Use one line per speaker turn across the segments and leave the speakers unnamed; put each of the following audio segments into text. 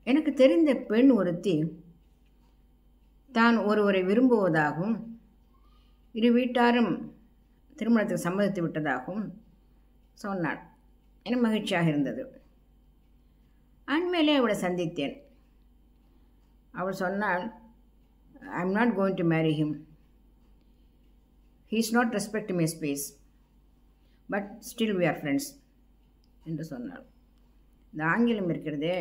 எனக்கு தெரிந்த பெண் ஒருத்தி தான் ஒருவரை விரும்புவதாகவும் இரு வீட்டாரும் திருமணத்துக்கு சம்மதித்து விட்டதாகவும் சொன்னாள். எனக்கு மகிழ்ச்சியாக இருந்தது. அண்மையிலே அவளை சந்தித்தேன். அவள் சொன்னாள், I am not going to marry him. He is not respect my space, but still we are friends என்று சொன்னாள். இந்த ஆங்கிலம் இருக்கிறதே,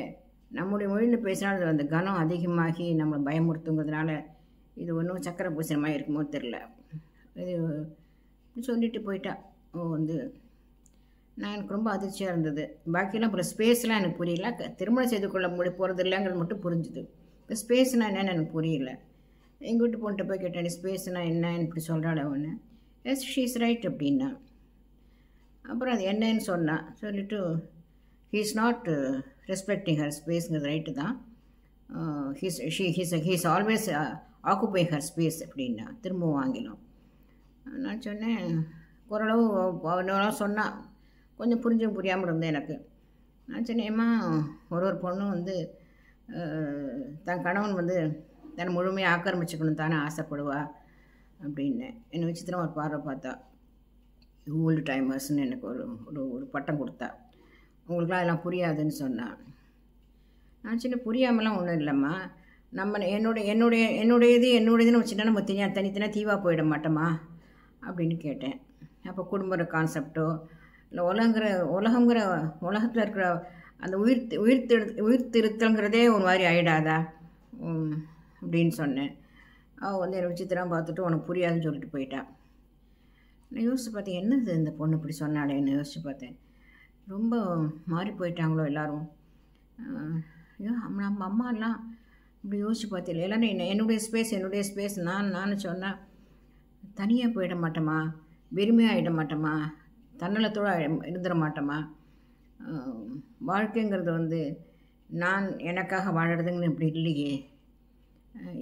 நம்முடைய மொழியில் பேசினால் அது அந்த கனம் அதிகமாகி நம்மளை பயமுறுத்துங்கிறதுனால இது ஒன்றும் சக்கரை பூசணமாக இருக்குமோ தெரில. இது சொல்லிட்டு போயிட்டா. நான் எனக்கு ரொம்ப அதிர்ச்சியாக இருந்தது. பாக்கியெல்லாம் அப்புறம் ஸ்பேஸ்லாம் எனக்கு புரியல. திருமணம் செய்து கொள்ள போகிறது இல்லைங்கிறது மட்டும் புரிஞ்சுது. இப்போ ஸ்பேஸ்னால் என்னென்னு எனக்கு புரியல. எங்கள் வீட்டு பொண்ணுகிட்ட போய் கேட்டேன், ஸ்பேஸ்னால் என்னன்னு இப்படி சொல்கிறாள் ஒன்று. எஸ் ஷீ இஸ் ரைட் அப்படின்னா. அப்புறம் அது என்னன்னு சொன்னான். சொல்லிவிட்டு he is not respecting her ஸ்பேஸுங்கிறது ரைட்டு தான். He's always occupy her space அப்படின்னா. திரும்பவும் ஆங்கிலம். நான் சொன்னேன், ஓரளவு சொன்னான். கொஞ்சம் புரிஞ்சும் புரியாமல் இருந்தேன் எனக்கு. நான் சொன்னேம்மா, ஒரு பொண்ணும் தன் கணவன் தன்னை முழுமையாக ஆக்கிரமிச்சுக்கணும் தானே ஆசைப்படுவா அப்படின்னு. என்னை விசித்திரம் ஒரு பார்வை பார்த்தா. ஓல்டு டைமர்ஸ்ன்னு எனக்கு ஒரு பட்டம் கொடுத்தா. உங்களுக்குலாம் அதெல்லாம் புரியாதுன்னு சொன்னான். நான் சின்ன புரியாமலாம் ஒன்றும் இல்லைம்மா. நம்ம என்னுடையதுன்னு வச்சுட்டா நம்ம தனித்தனியாக தீவாக போயிட மாட்டோமா அப்படின்னு கேட்டேன். அப்போ குடும்ப கான்செப்டோ இல்லை உலகங்கிற உலகத்தில் இருக்கிற அந்த உயிர்த்திருத்தங்கிறதே ஒரு மாதிரி ஆகிடாதா அப்படின்னு சொன்னேன். அவள் என்னை விசித்திரம் பார்த்துட்டு உனக்கு புரியாதுன்னு சொல்லிட்டு போயிட்டான். நான் யோசித்து பார்த்தேன், என்னது இந்த பொண்ணு இப்படி சொன்னாலேன்னு யோசித்து பார்த்தேன். ரொம்ப மாறி போயிட்டாங்களோ எல்லோரும். நம்ம அம்மாலாம் இப்படி யோசித்து பார்த்தேன். எல்லோரும் என்னுடைய ஸ்பேஸ் நான் சொன்னால் தனியாக போயிட மாட்டோமா, வெறுமையாக ஆகிட மாட்டோமா, தன்னலத்தோடு இருந்துட மாட்டோமா. வாழ்க்கைங்கிறது நான் எனக்காக வாழறதுங்கன்னு இப்படி இல்லையே.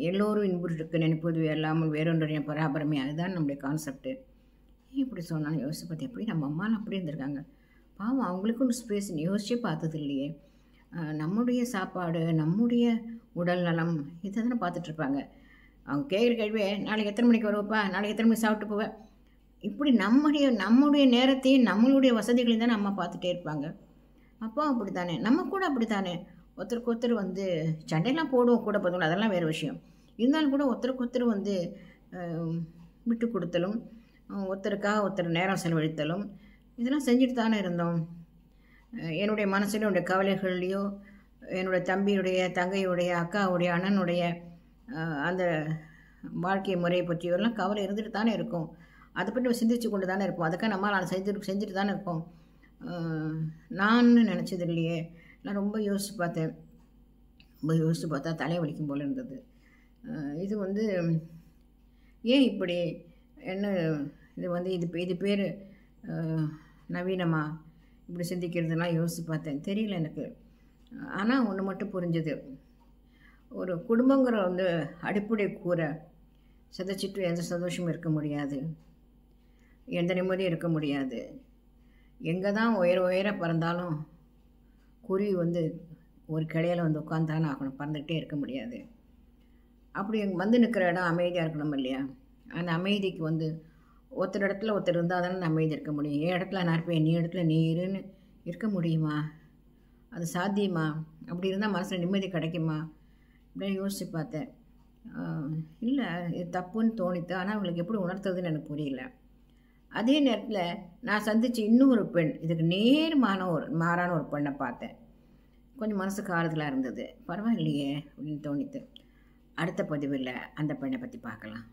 எல்லோரும் இன்புற்று நினைப்பது இல்லாமல் வேறொன்றைய பராபரமே, அதுதான் நம்முடைய கான்செப்டு. இப்படி சொன்னாலும் யோசிச்சு பார்த்து, எப்படி நம்ம அம்மாலாம் அப்படி இருந்திருக்காங்க பாவம், அவங்களுக்கும் ஒரு ஸ்பேஸ் யோசிச்சே பார்த்தது இல்லையே. நம்முடைய சாப்பாடு, நம்முடைய உடல் நலம் இதை தானே பார்த்துட்ருப்பாங்க. அவங்க கேட்குற கேள்வியே, நாளைக்கு எத்தனை மணிக்கு வருவப்பா, நாளைக்கு எத்தனை மணிக்கு சாப்பிட்டு போவேன், இப்படி நம்முடைய நேரத்தையும் நம்மளுடைய வசதிகளையும் தானே அம்மா பார்த்துட்டே இருப்பாங்க. அப்போ அப்படி தானே நம்ம கூட அப்படி தானே ஒருத்தருக்கு ஒருத்தர் சண்டையெல்லாம் போடுவோம் கூட பார்த்தோம், அதெல்லாம் வேறு விஷயம். இருந்தாலும் கூட ஒருத்தருக்கு ஒருத்தர் விட்டு கொடுத்தலும், ஒருத்தருக்காக ஒருத்தர் நேரம் செலவழித்தலும் இதெல்லாம் செஞ்சுட்டு தானே இருந்தோம். என்னுடைய மனசில் என்னுடைய கவலைகள்லையோ, என்னுடைய தம்பியுடைய, தங்கையுடைய, அக்காவுடைய, அண்ணனுடைய அந்த வாழ்க்கை முறையை பற்றியெல்லாம் கவலை இருந்துட்டு தானே இருக்கும். அதை பற்றி நம்ம சிந்திச்சு கொண்டு தானே இருப்போம். அதுக்காக நம்மளால் செஞ்சுட்டு தானே இருப்போம். நான் நினச்சது இல்லையே. நான் ரொம்ப யோசித்து பார்த்தா தலை வலிக்கும் போல் இருந்தது. இது ஏன் இப்படி என்ன இது பேர் நவீனமா இப்படி சிந்திக்கிறதுலாம் யோசித்து பார்த்தேன். தெரியல எனக்கு. ஆனால் ஒன்று மட்டும் புரிஞ்சுது, ஒரு குடும்பங்கிற அடிப்படை கூரை சிதைச்சிட்டு எந்த சந்தோஷமும் இருக்க முடியாது, எந்த நிம்மதியும் இருக்க முடியாது. எங்கே தான் உயர பறந்தாலும் குருவி ஒரு கிளையில் உட்காந்தானே ஆகணும், பறந்துக்கிட்டே இருக்க முடியாது. அப்படி நிற்கிற இடம் அமைதியாக இருக்கணும் இல்லையா? அந்த அமைதிக்கு ஒருத்தர் இடத்துல ஒருத்தர் இருந்தால் தானே அமைதி இருக்க முடியும். என் இடத்துல நான் இருப்பேன், நீ இடத்துல நீ இருன்னு இருக்க முடியுமா? அது சாத்தியமா? அப்படி இருந்தால் மனசில் நிம்மதி கிடைக்குமா? அப்படின்னு யோசித்து பார்த்தேன். இல்லை, இது தப்புன்னு தோணித்து. ஆனால் அவங்களுக்கு எப்படி உணர்த்துறதுன்னு எனக்கு புரியல. அதே நேரத்தில் நான் சந்தித்த இன்னொரு பெண், இதுக்கு மாறான ஒரு பெண்ணை பார்த்தேன். கொஞ்சம் மனசுக்கு ஆறுதலாக இருந்தது. பரவாயில்லையே அப்படின்னு தோணித்து. அடுத்த பதிவில் அந்த பெண்ணை பற்றி பார்க்கலாம்.